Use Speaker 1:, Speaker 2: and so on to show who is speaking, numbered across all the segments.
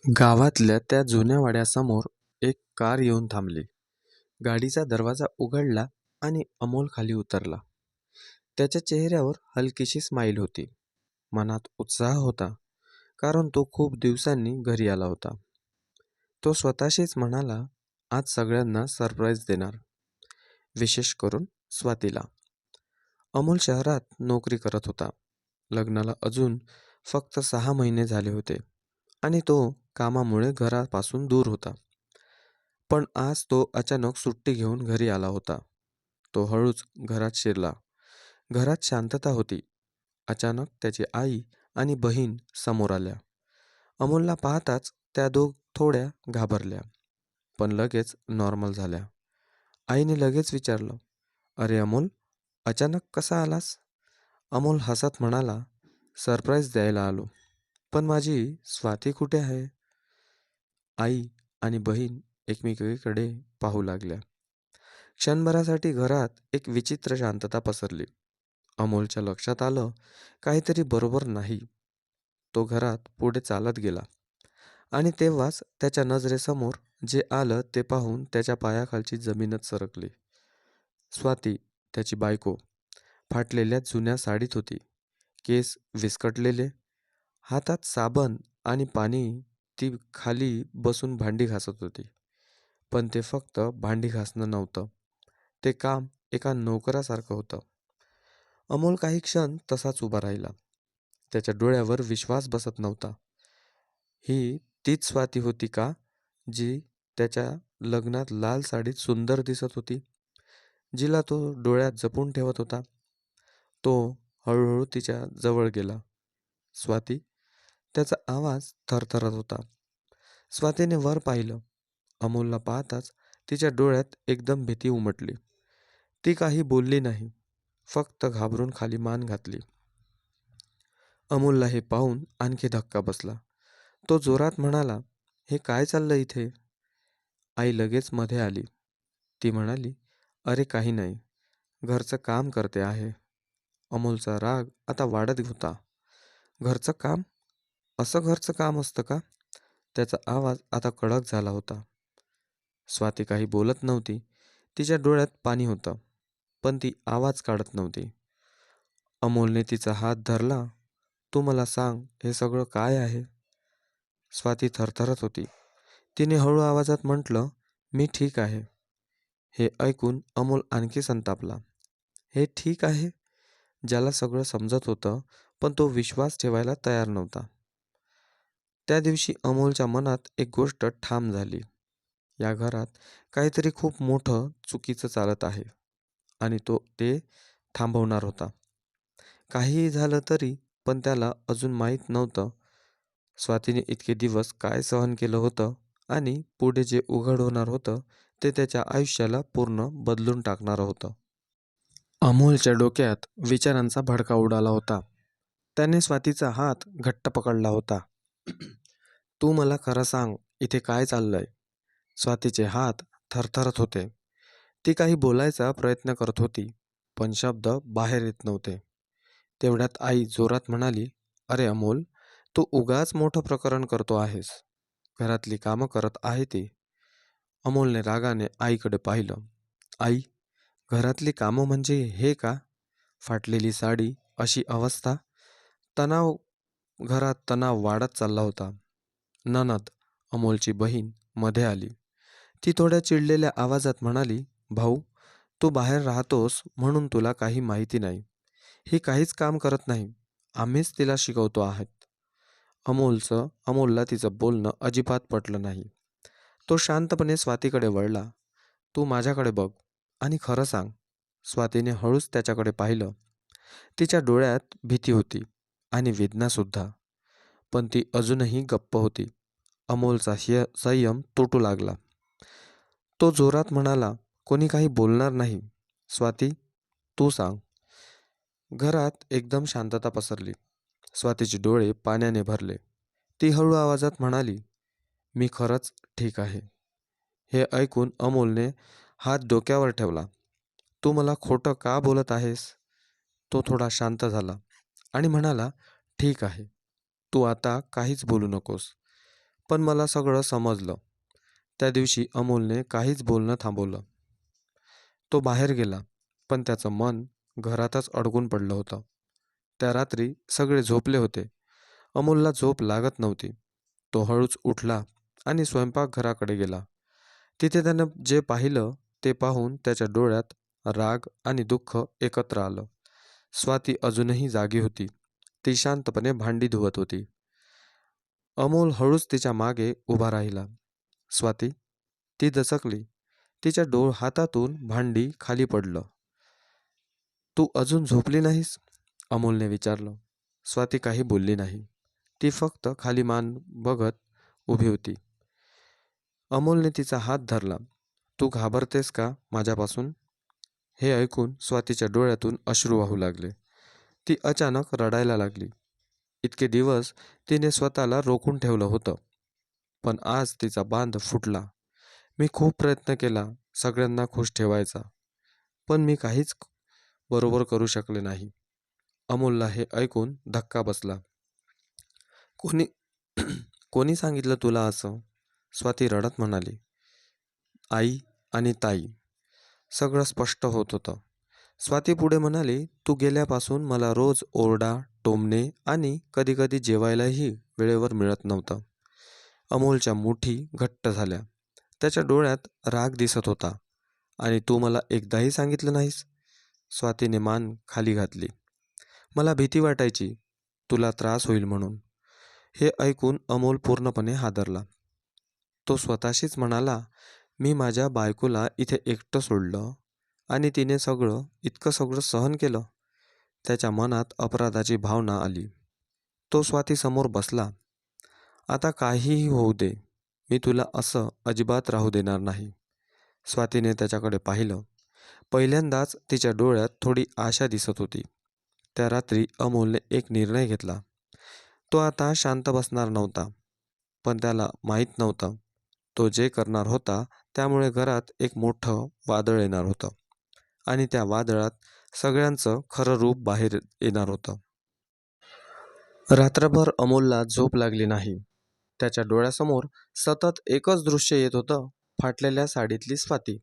Speaker 1: गावातल्या त्या जुन्या वाड्यासमोर एक कार येऊन थांबली. गाडीचा दरवाजा उघडला आणि अमोल खाली उतरला. त्याच्या चेहऱ्यावर हलकीशी स्माईल होती. मनात उत्साह होता, कारण तो खूप दिवसांनी घरी आला होता. तो स्वतःशीच म्हणाला, आज सगळ्यांना सरप्राईज देणार, विशेष करून स्वातीला. अमोल शहरात नोकरी करत होता. लग्नाला अजून फक्त 6 महिने झाले होते आणि तो कामामुळे घरापासून दूर होता. पण आज तो अचानक सुट्टी घेऊन घरी आला होता. तो हळूच घरात शिरला. घरात शांतता होती. अचानक त्याची आई आणि बहीण समोर आल्या. अमोलला पाहताच त्या थोड्या घाबरल्या, पण लगेच नॉर्मल झाल्या. आईने लगेच विचारलं, "अरे अमोल, अचानक कसा आलास?" अमोल हसत म्हणाला, "सरप्राईज द्यायला आलो. पण माझी स्वाती कुठे आहे?" आई आणि बहीण एकमेकीकडे पाहू लागल्या. क्षणभरासाठी घरात एक विचित्र शांतता पसरली. अमोलच्या लक्षात आलं, काहीतरी बरोबर नाही. तो घरात पुढे चालत गेला आणि तेव्हाच त्याच्या नजरेसमोर जे आलं ते पाहून त्याच्या पायाखालची जमीनच सरकली. स्वाती, त्याची बायको, फाटलेल्या जुन्या साडीत होती. केस विस्कटलेले, हातात साबण आणि पाणी. ती खाली बसून भांडी घासत होती. पण ते फक्त भांडी घासणं नव्हतं. ते काम एका नोकरासारखं होतं. अमोल काही क्षण तसाच उभा राहिला. त्याच्या डोळ्यावर विश्वास बसत नव्हता. ही तीच स्वाती होती का, जी त्याच्या लग्नात लाल साडीत सुंदर दिसत होती, जिला तो डोळ्यात जपून ठेवत होता? तो हळूहळू तिच्या जवळ गेला. स्वाती, त्याचा आवाज थरथरत होता. स्वातीने वर पाहिलं. अमोलला पाहताच तिच्या डोळ्यात एकदम भीती उमटली. ती काही बोलली नाही, फक्त घाबरून खाली मान घातली. अमोलला हे पाहून आणखी धक्का बसला. तो जोरात म्हणाला, "हे काय चाललं इथे?" आई लगेच मध्ये आली. ती म्हणाली, "अरे काही नाही, घरचं काम करते आहे." अमोलचा राग आता वाढत होता. घरचं काम? असं घरचं काम असतं का? त्याचा आवाज आता कडक झाला होता. स्वाती काही बोलत नव्हती. तिच्या डोळ्यात पाणी होतं, पण ती आवाज काढत नव्हती. अमोलने तिचा हात धरला. "तू मला सांग, हे सगळं काय आहे?" स्वाती थरथरत होती. तिने हळू आवाजात म्हटलं, "मी ठीक आहे." हे ऐकून अमोल आणखी संतापला. हे ठीक आहे? ज्याला सगळं समजत होतं, पण तो विश्वास ठेवायला तयार नव्हता. त्या दिवशी अमोलच्या मनात एक गोष्ट ठाम झाली. या घरात काहीतरी खूप मोठं चुकीचं चालत आहे आणि तो ते थांबवणार होता. काहीही झालं तरी, पण त्याला अजून माहीत नव्हतं स्वातीने इतके दिवस काय सहन केलं होतं आणि पुढे जे उघड होणार होतं ते त्याच्या आयुष्याला पूर्ण बदलून टाकणारं होतं. अमोलच्या डोक्यात विचारांचा भडका उडाला होता. त्याने स्वातीचा हात घट्ट पकडला होता. "तू मला खरं सांग, इथे काय चाललंय?" स्वातीचे हात थरथरत होते. ती काही बोलायचा प्रयत्न करत होती, पण शब्द बाहेर येत नव्हते. तेवढ्यात आई जोरात म्हणाली, "अरे अमोल, तू उगाच मोठं प्रकरण करतो आहेस. घरातली कामं करत आहे ती." अमोलने रागाने आईकडे पाहिलं. "आई, घरातली कामं म्हणजे हे का? फाटलेली साडी, अशी अवस्था?" तणाव घरात तणाव वाढत चालला होता. ननद, अमोलची बहीण, मध्ये आली. ती थोड्या चिडलेल्या आवाजात म्हणाली, "भाऊ, तू बाहेर राहतोस म्हणून तुला काही माहिती नाही. ही काहीच काम करत नाही. आम्हीच तिला शिकवतो आहोत." अमोलला तिचं बोलणं अजिबात पटलं नाही. तो शांतपणे स्वातीकडे वळला. "तू माझ्याकडे बघ आणि खरं सांग." स्वातीने हळूच त्याच्याकडे पाहिलं. तिच्या डोळ्यात भीती होती आणि वेदनासुद्धा, पण ती अजूनही गप्प होती. अमोलचा संयम तुटू लागला. तो जोरात म्हणाला, "कोणी काही बोलणार नाही. स्वाती, तू सांग." घरात एकदम शांतता पसरली. स्वातीचे डोळे पाण्याने भरले. ती हळू आवाजात म्हणाली, "मी खरंच ठीक आहे." हे ऐकून अमोलने हात डोक्यावर ठेवला. "तू मला खोटं का बोलत आहेस?" तो थोडा शांत झाला आणि म्हणाला, "ठीक आहे, तू आता काहीच बोलू नकोस. पण मला सगळं समजलं. त्या दिवशी अमोलने काहीच बोलणं थांबवलं. तो बाहेर गेला, पण त्याचं मन घरातच अडकून पडलं होतं. त्या रात्री सगळे झोपले होते. अमोलला झोप लागत नव्हती. तो हळूच उठला आणि स्वयंपाकघराकडे गेला. तिथे त्यानं जे पाहिलं ते पाहून त्याच्या डोळ्यात राग आणि दुःख एकत्र आलं. स्वाती अजूनही जागी होती. ती शांतपणे भांडी धुवत होती. अमोल हळूच तिच्या मागे उभा राहिला. स्वाती, ती दचकली. तिच्या हातातून भांडी खाली पडलं. तू अजून झोपली नाहीस? अमोलने विचारलं. स्वाती काही बोलली नाही. ती फक्त खाली मान बघत उभी होती. अमोलने तिचा हात धरला. तू घाबरतेस का माझ्यापासून? हे ऐकून स्वातीच्या डोळ्यातून अश्रू वाहू लागले. ती अचानक रडायला लागली. इतके दिवस तिने स्वतःला रोखून ठेवलं होतं, पण आज तिचा बांध फुटला. मी खूप प्रयत्न केला सगळ्यांना खुश ठेवायचा, पण मी काहीच बरोबर करू शकले नाही. अमोलला हे ऐकून धक्का बसला. कोणी कोणी सांगितलं तुला असं? स्वाती रडत म्हणाली. आई आणि ताई. सगळं स्पष्ट होत होतं. स्वाती पुढे म्हणाली, तू गेल्यापासून मला रोज ओरडा, टोमणे आणि कधीकधी जेवायलाही वेळेवर मिळत नव्हतं. अमोलच्या मुठी घट्ट झाल्या. त्याच्या डोळ्यात राग दिसत होता. आणि तू मला एकदाही सांगितलं नाहीस? स्वातीने मान खाली घातली. मला भीती वाटायची तुला त्रास होईल म्हणून. हे ऐकून अमोल पूर्णपणे हादरला. तो स्वतःशीच म्हणाला, मी माझ्या बायकोला इथे एकटं सोडलं आणि तिने इतकं सगळं सहन केलं. त्याच्या मनात अपराधाची भावना आली. तो स्वातीसमोर बसला. आता काहीही होऊ दे, मी तुला असं अजिबात राहू देणार नाही. स्वातीने त्याच्याकडे पाहिलं. पहिल्यांदाच तिच्या डोळ्यात थोडी आशा दिसत होती. त्या रात्री अमोलने एक निर्णय घेतला. तो आता शांत बसणार नव्हता, पण त्याला माहीत नव्हतं तो जे करणार होता त्यामुळे घरात एक मोठं वादळ येणार होतं आणि त्या वादळात सगळ्यांचं खरं रूप बाहेर येणार होतं. रात्रभर अमोलला झोप लागली नाही. त्याच्या डोळ्यासमोर सतत एकच दृश्य येत होतं. फाटलेल्या साडीतली स्वाती,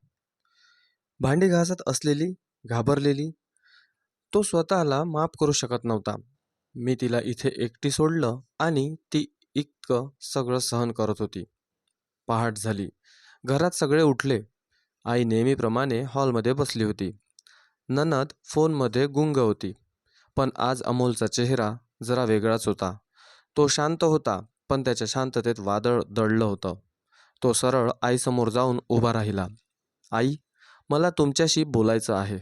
Speaker 1: भांडी घासत असलेली, घाबरलेली. तो स्वतःला माफ करू शकत नव्हता. मी तिला इथे एकटी सोडलं आणि ती इतकं सगळं सहन करत होती. पहाट झाली. घरात सगळे उठले. आई नेहमीप्रमाणे हॉलमध्ये बसली होती. ननद फोनमध्ये गुंग होती. पण आज अमोलचा चेहरा जरा वेगळाच होता. तो शांत होता, पण त्याच्या शांततेत वादळ दडलं होतं. तो सरळ आईसमोर जाऊन उभा राहिला. आई, मला तुमच्याशी बोलायचं आहे.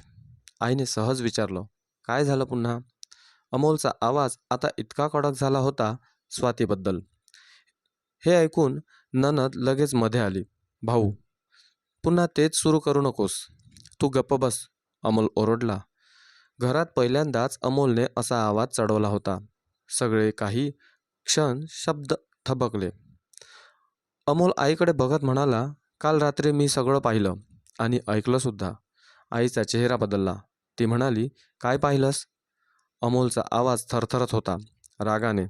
Speaker 1: आईने सहज विचारलं, काय झालं पुन्हा? अमोलचा आवाज आता इतका कडक झाला होता स्वातीबद्दल. हे ऐकून ननद लगेच मध्ये आली. भाऊ, पुन्हा तेच सुरू करू नकोस. तू गप्प बस, अमोल ओरडला. घरात पहिल्यांदाच अमोलने असा आवाज चढवला होता. सगळे काही क्षण शब्द थबकले. अमोल आईकडे बघत म्हणाला, काल रात्री मी सगळं पाहिलं आणि ऐकलं सुद्धा. आईचा चेहरा बदलला. ती म्हणाली, काय पाहिलंस? अमोलचा आवाज थरथरत होता रागाने.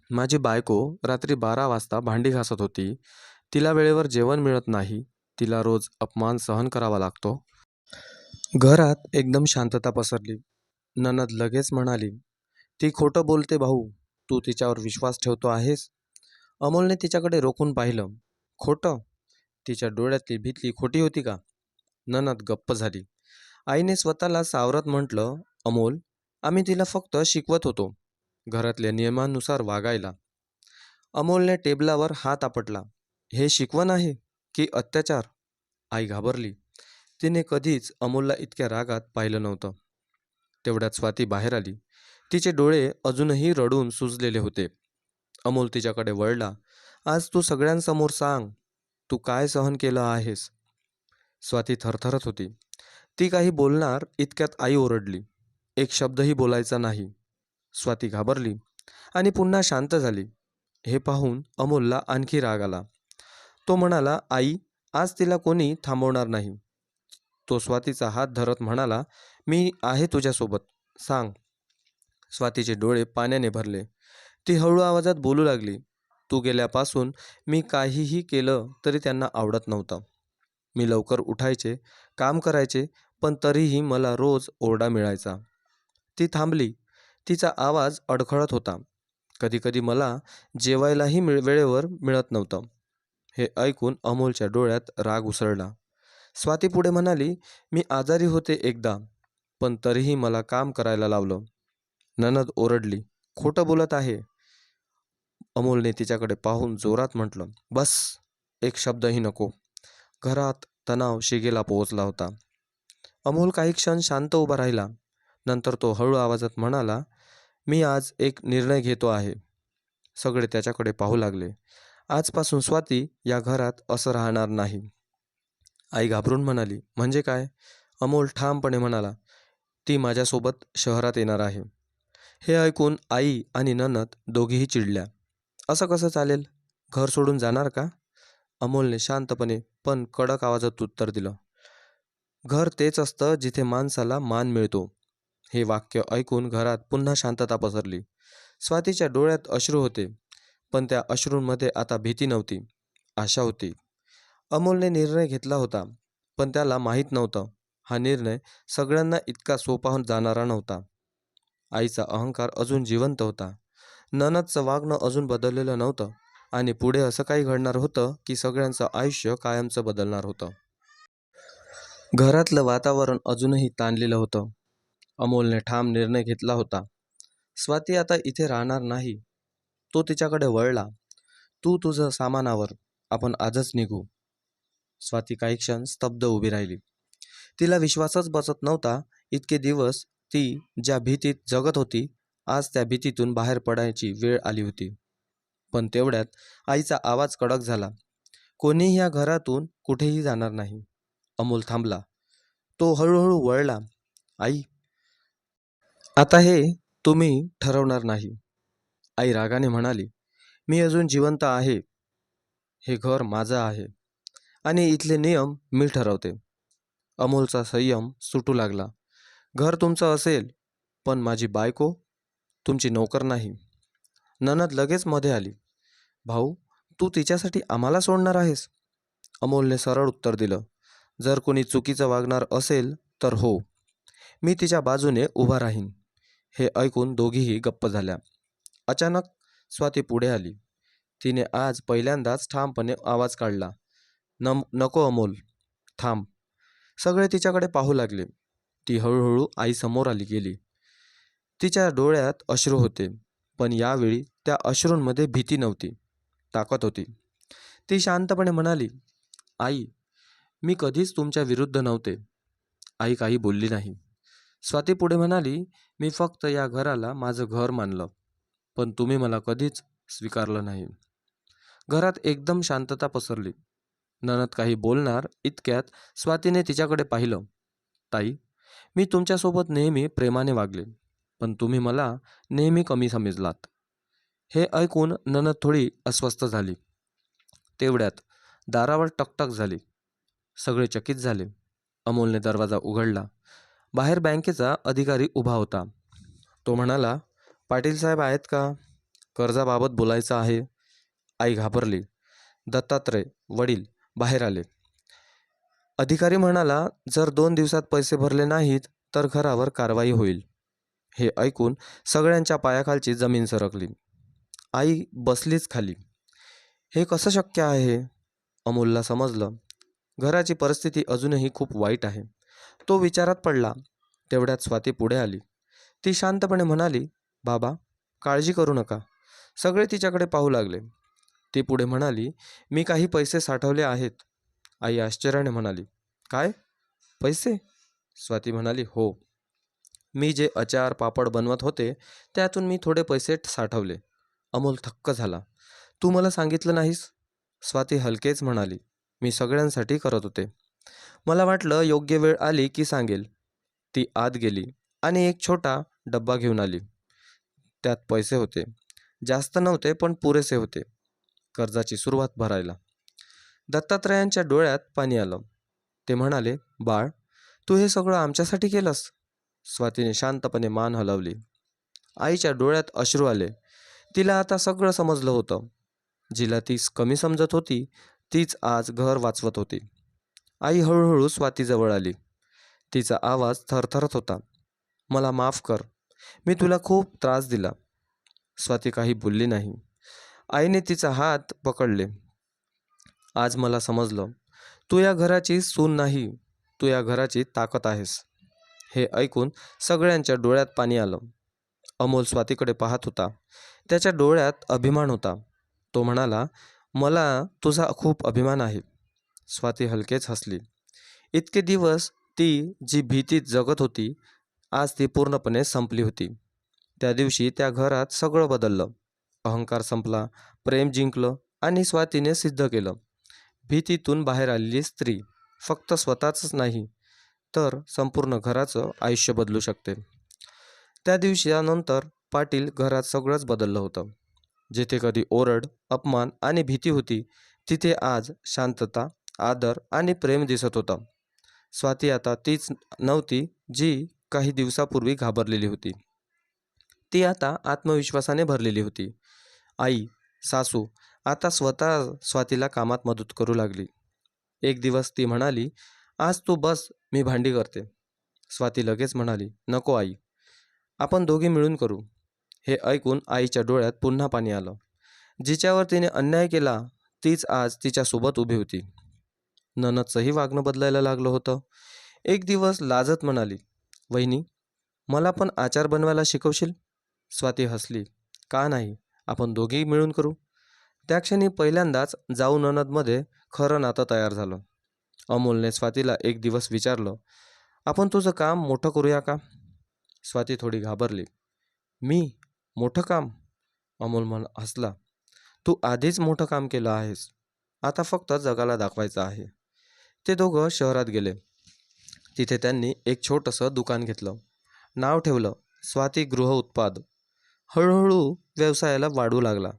Speaker 1: माझी बायको रात्री 12 वाजता भांडी घासत होती. तिला वेळेवर जेवण मिळत नाही. तिला रोज अपमान सहन करावा लागतो. घरात एकदम शांतता पसरली. ननद लगेच म्हणाली, ती खोटं बोलते भाऊ. तू तिच्यावर विश्वास ठेवतो आहेस? अमोलने तिच्याकडे रोखून पाहिलं. खोटं? तिच्या डोळ्यातली भीती खोटी होती का? ननद गप्प झाली. आईने स्वतःला सावरत म्हटलं, अमोल, आम्ही तिला फक्त शिकवत होतो घरातल्या नियमानुसार वागायला. अमोलने टेबलावर हात आपटला. हे शिकवण आहे की अत्याचार? आई घाबरली. तिने कधीच अमोलला इतक्या रागात पाहिलं नव्हतं. तेवढ्यात स्वाती बाहेर आली. तिचे डोळे अजूनही रडून सुजलेले होते. अमोल तिच्याकडे वळला. आज तू सगळ्यांसमोर सांग, तू काय सहन केलं आहेस? स्वाती थरथरत होती. ती काही बोलणार इतक्यात आई ओरडली. एक शब्दही बोलायचा नाही. स्वाती घाबरली आणि पुन्हा शांत झाली. हे पाहून अमोलला आणखी राग आला. तो म्हणाला, आई, आज तिला कोणी थांबवणार नाही. तो स्वातीचा हात धरत म्हणाला, मी आहे तुझ्यासोबत, सांग. स्वातीचे डोळे पाण्याने भरले. ती हळू आवाजात बोलू लागली, तू गेल्यापासून मी काहीही केलं तरी त्यांना आवडत नव्हतं. मी लवकर उठायचे, काम करायचे, पण तरीही मला रोज ओरडा मिळायचा. ती थांबली. तिचा आवाज अडखळत होता. कधीकधी मला जेवायलाही वेळेवर मिळत नव्हतं. हे ऐकून अमोलच्या डोळ्यात राग उसळला. स्वाती पुढे म्हणाली, मी आजारी होते एकदा, पण तरीही मला काम करायला लावलं. ननद ओरडली, खोटं बोलत आहे. अमोलने तिच्याकडे पाहून जोरात म्हटलं, बस, एक शब्दही नको. घरात तणाव शिगेला पोहोचला होता. अमोल काही क्षण शांत उभा राहिला. नंतर तो हळू आवाजात म्हणाला, मी आज एक निर्णय घेतो आहे. सगळे त्याच्याकडे पाहू लागले. आजपासून स्वाती या घरात असं राहणार नाही. आई घाबरून म्हणाली, म्हणजे काय? अमोल ठामपणे म्हणाला, ती माझ्यासोबत शहरात येणार आहे. हे ऐकून आई आणि ननद दोघीही चिडल्या. असं कसं चालेल? घर सोडून जाणार का? अमोलने शांतपणे पण कडक आवाजात उत्तर दिलं. घर तेच असतं जिथे माणसाला मान मिळतो. हे वाक्य ऐकून घरात पुन्हा शांतता पसरली. स्वातीच्या डोळ्यात अश्रू होते, पण त्या अश्रूंमध्ये आता भीती नव्हती, आशा होती. अमोलने निर्णय घेतला होता, पण त्याला माहीत नव्हतं हा निर्णय सगळ्यांना इतका सोपा जाणारा नव्हता. आईचा अहंकार अजून जिवंत होता. ननदचं वागणं अजून बदललेलं नव्हतं आणि पुढे असं काही घडणार होतं की सगळ्यांचं आयुष्य कायमचं बदलणार होतं. घरातलं वातावरण अजूनही ताणलेलं होतं. अमोलने ठाम निर्णय घेतला होता. स्वाती आता इथे राहणार नाही. तो तिच्याकडे वळला. तू तुझं सामान आवर, आपण आजच निघू. स्वाती काही क्षण स्तब्ध उभी राहिली. तिला विश्वासच बसत नव्हता. इतके दिवस ती ज्या भीतीत जगत होती, आज त्या भीतीतून बाहेर पडायची वेळ आली होती. पण तेवढ्यात आईचा आवाज कडक झाला. कोणीही या घरातून कुठेही जाणार नाही. अमोल थांबला. तो हळूहळू वळला. आई, आता हे तुम्ही ठरवणार नाही. आई रागाने म्हणाली, मी अजून जिवंत आहे. हे घर माझं आहे आणि इथले नियम मी ठरवते. अमोलचा संयम सुटू लागला. घर तुमचं असेल, पण माझी बायको तुमची नोकर नाही. ननद लगेच मध्ये आली. भाऊ, तू तिच्यासाठी आम्हाला सोडणार आहेस? अमोलने सरळ उत्तर दिलं. जर कोणी चुकीचं वागणार असेल तर हो, मी तिच्या बाजूने उभा राहीन. हे ऐकून दोघीही गप्प झाल्या. अचानक स्वाती पुढे आली. तिने आज पहिल्यांदाच ठामपणे आवाज काढला. नको अमोल, थांब. सगळे तिच्याकडे पाहू लागले. ती हळूहळू आईसमोर गेली. तिच्या डोळ्यात अश्रू होते, पण यावेळी त्या अश्रूंमध्ये भीती नव्हती, ताकद होती. ती शांतपणे म्हणाली, आई, मी कधीच तुमच्या विरुद्ध नव्हते. आई काही बोलली नाही. स्वाती पुढे म्हणाली, मी फक्त या घराला माझं घर मानलं, पण तुम्ही मला कधीच स्वीकारलं नाही. घरात एकदम शांतता पसरली. ननद काही बोलणार इतक्यात स्वातीने तिच्याकडे पाहिलं. ताई, मी तुमच्यासोबत नेहमी प्रेमाने वागले, पण तुम्ही मला नेहमी कमी समजलात. हे ऐकून ननद थोडी अस्वस्थ झाली. तेवढ्यात दारावर टकटक झाली. सगळे चकित झाले. अमोलने दरवाजा उघडला. बाहेर बँकेचा अधिकारी उभा होता. तो म्हणाला, पाटील साहेब आहेत का? कर्जाबाबत बोलायचं आहे. आई घाबरली. दत्तात्रय वडील बाहेर आले. अधिकारी म्हणाला, जर 2 दिवसात पैसे भरले नाहीत तर घरावर कारवाई होईल. हे ऐकून सगळ्यांच्या पायाखालची जमीन सरकली. आई बसलीच खाली. हे कसं शक्य आहे? अमोलला समजलं. घराची परिस्थिती अजूनही खूप वाईट आहे. तो विचारात पडला. तेवढ्यात स्वाती पुढे आली. ती शांतपणे म्हणाली, बाबा, काळजी करू नका. सगळे तिच्याकडे पाहू लागले. ती पुढे म्हणाली, मी काही पैसे साठवले आहेत. आई आश्चर्याने म्हणाली, काय? पैसे? स्वाती म्हणाली, हो. मी जे अचार पापड बनवत होते त्यातून मी थोडे पैसे साठवले. अमोल थक्क झाला. तू मला सांगितलं नाहीस? स्वाती हलकेच म्हणाली, मी सगळ्यांसाठी करत होते. मला वाटलं योग्य वेळ आली की सांगेल. ती आत गेली आणि एक छोटा डब्बा घेऊन आली. त्यात पैसे होते. जास्त नव्हते, पण पुरेसे होते कर्जाची सुरुवात भरायला. दत्तात्रयांच्या डोळ्यात पाणी आलं. ते म्हणाले, बाळ, तू हे सगळं आमच्यासाठी केलंस? स्वातीने शांतपणे मान हलवली. आईच्या डोळ्यात अश्रू आले. तिला आता सगळं समजलं होतं. जिला ती कमी समजत होती तीच आज घर वाचवत होती. आई हळूहळू स्वातीजवळ आली. तिचा आवाज थरथरत होता. मला माफ कर. मी तुला खूप त्रास दिला. स्वाती काही बोलली नाही. आईने तिचा हात पकडले. आज मला समजलं. तू या घराची सून नाही, तू या घराची ताकद आहेस. हे ऐकून सगळ्यांच्या डोळ्यात पाणी आलं. अमोल स्वातीकडे पाहत होता. त्याच्या डोळ्यात अभिमान होता. तो म्हणाला, मला तुझा खूप अभिमान आहे. स्वाती हलकेच हसली. इतके दिवस ती जी भीतीत जगत होती, आज ती पूर्णपणे संपली होती. त्या दिवशी त्या घरात सगळं बदललं. अहंकार संपला, प्रेम जिंकलं आणि स्वातीने सिद्ध केलं. भीतीतून बाहेर आलेली स्त्री फक्त स्वतःच नाही, तर संपूर्ण घराचं आयुष्य बदलू शकते. त्या दिवसानंतर पाटील घरात सगळंच बदललं होतं. जिथे कधी ओरड, अपमान आणि भीती होती, तिथे आज शांतता, आदर आणि प्रेम दिसत होतं. स्वाती आता तीच नव्हती जी काही दिवसापूर्वी घाबरलेली होती. ती आता आत्मविश्वासाने भरलेली होती. आई, सासू आता स्वतः स्वातीला कामात मदत करू लागली. एक दिवस ती म्हणाली, आज तू बस, मी भांडी करते. स्वाती लगेच म्हणाली, नको आई, आपण दोघी मिळून करू. हे ऐकून आईच्या डोळ्यात पुन्हा पाणी आलं. जिच्यावर तिने अन्याय केला तीच आज तिच्यासोबत उभी होती. ननदचंही वागणं बदलायला लागलं होतं. एक दिवस लाजत म्हणाली, वहिनी, मला पण आचार बनवायला शिकवशील? स्वाती हसली. का नाही, आपण दोघी मिळून करू. त्या क्षणी पहिल्यांदाच जाऊ ननदमध्ये खरं नातं तयार झालं. अमोलने स्वातीला एक दिवस विचारलं, आपण तुझं काम मोठं करूया का? स्वाती थोडी घाबरली. मी? मोठं काम? अमोल हसला. तू आधीच मोठं काम केलं आहेस. आता फक्त जगाला दाखवायचं आहे. ते दोघं शहरात गेले. तिथे त्यांनी एक छोटंसं दुकान घेतलं. नाव ठेवलं स्वाती गृह उत्पाद. हळूहळू व्यवसायाला वाढू लागला.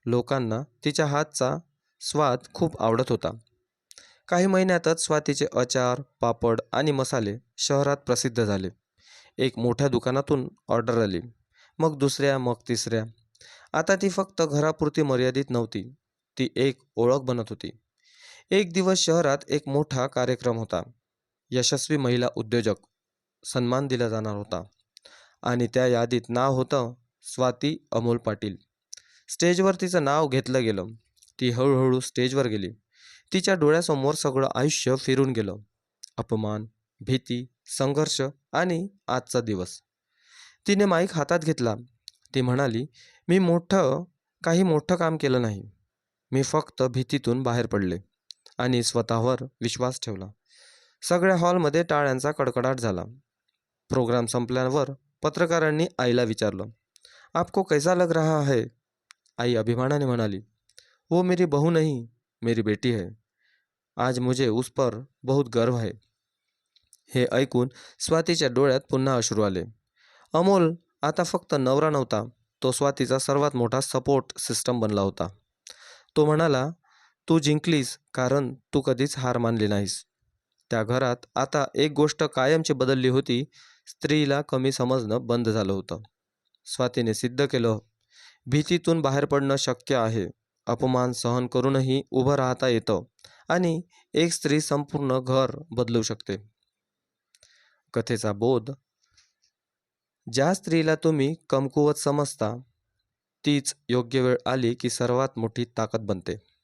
Speaker 1: लोकांना तिच्या हातचा स्वाद खूप आवडत होता. काही महिन्यातच स्वातीचे अचार, पापड आणि मसाले शहरात प्रसिद्ध झाले. एक मोठ्या दुकानातून ऑर्डर आली, मग दुसऱ्या, मग तिसऱ्या. आता ती फक्त घरापुरती मर्यादित नव्हती, ती एक ओळख बनत होती. एक दिवस शहरात एक मोठा कार्यक्रम होता. यशस्वी महिला उद्योजक सन्मान दिला जाणार होता आणि त्या यादीत नाव होतं स्वाती अमोल पाटील. स्टेजवर तिचं नाव घेतलं गेलं. ती हळूहळू स्टेजवर गेली. तिच्या डोळ्यासमोर सगळं आयुष्य फिरून गेलं. अपमान, भीती, संघर्ष आणि आजचा दिवस. तिने माईक हातात घेतला. ती म्हणाली, मी काही मोठं काम केलं नाही. मी फक्त भीतीतून बाहेर पडले आणि स्वतःवर विश्वास ठेवला. सगळ्या हॉलमध्ये टाळ्यांचा कडकडाट झाला. प्रोग्राम संपल्यावर पत्रकारांनी आईला विचारलं, आपको कैसा लग रहा है? आई अभिमानाने म्हणाली, वो मेरी बहू नहीं, मेरी बेटी है. आज मुझे उस पर बहुत गर्व है. हे ऐकून स्वातीच्या डोळ्यात पुन्हा अश्रू आले. अमोल आता फक्त नवरा नव्हता, तो स्वातीचा सर्वात मोठा सपोर्ट सिस्टम बनला होता. तो म्हणाला, तू जिंकलीस कारण तू कधीच हार मानली नाहीस. त्या घरात आता एक गोष्ट कायमची बदलली होती. स्त्रीला कमी समजणं बंद झालं होतं. स्वातीने सिद्ध केलं, भीतीतून बाहेर पडणं शक्य आहे. अपमान सहन करूनही उभं राहता येतं आणि एक स्त्री संपूर्ण घर बदलू शकते. कथेचा बोध, ज्या स्त्रीला तुम्ही कमकुवत समजता तीच योग्य वेळ आली की सर्वात मोठी ताकद बनते.